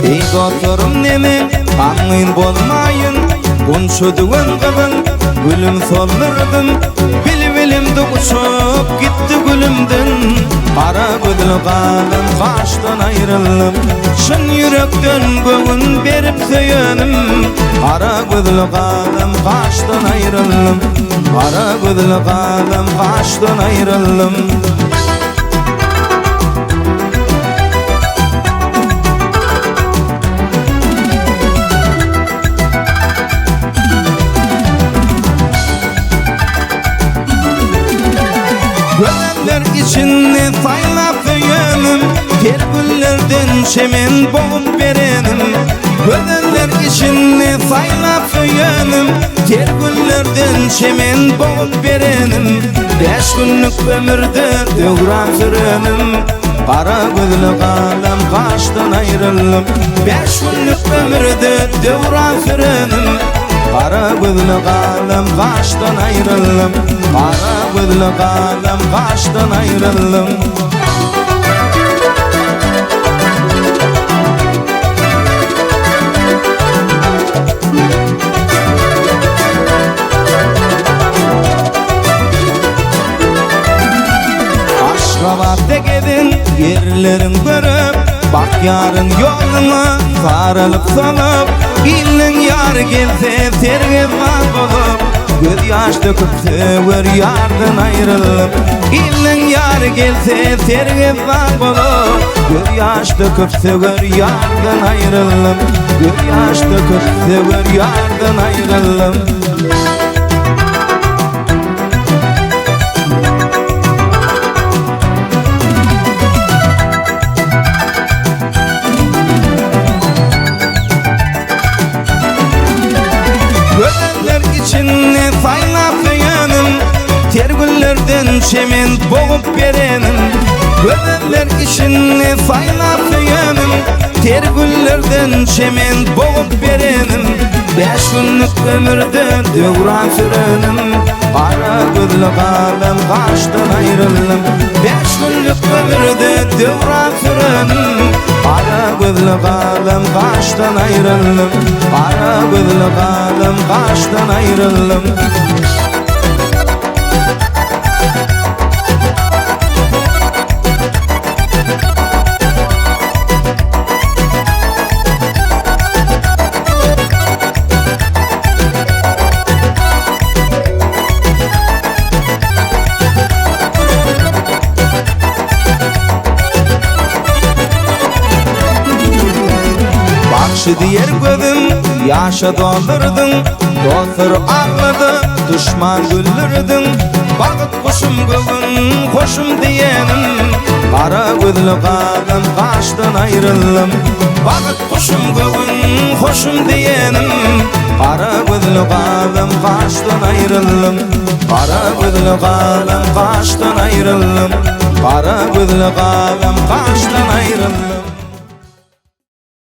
Ey dostlarım neme kanın bolmayın Konşuduğun gıvın gülüm sollardım Bilvilimde uçup gitti gülümden Kara gözlü kalım kaştan ayrıldım Şın yürekten göğün berip söyönüm Kara gözlü kalım kaştan ayrıldım Kara gözlü kalım kaştan ayrıldım Gölenler içinde saylap söyönüm Ter güllerden şemen boğup verenim Gölenler içinde saylap söyönüm Ter güllerden şemen boğup verenim 5 günlük ömürde döğran sürenim Kara gözlü kalem kaştan ayrıldım 5 günlük ömürde döğran sürenim Kara gözlü kalem kaştan ayrıldım Kara gözlü kalem kaştan ayrıldım Aşgabat'ta gidin yerlerin görüp Bak yarın yoluna sarılıp salıp İllin yar gelse tergip var olup Göz yaş döküp söver yardan ayrılıp İllin yar gelse tergip var olup Göz yaş döküp söver yardan ayrılıp Göz yaş döküp söver yardan ayrılıp İçinde saylap söyönüm Ter güllerden şemen boğup verenim Gölenler içinde saylap söyönüm Ter güllerden şemen boğup verenim 5 günlük ömürde döğran sürenim Kara gözlü kalem kaştan ayrıldım 5 günlük ömürde döğran sürenim Kara gözlü kalem kaştan ayrıldım Kara gözlü kalem kaştan ayrıldım Bakşı diğer gözüm yaşa doldurdun Dostlar ağladı düşman güldürdün Bakıt kuşum göğün hoşum diyenim Kara gözlü kalem kaştan ayrıldım Bakıt kuşum göğün hoşum diyenim Kara gözlü kalem kaştan ayrıldım Kara gözlü kalem kaştan ayrıldım Kara gözlü kalem kaştan ayrıldım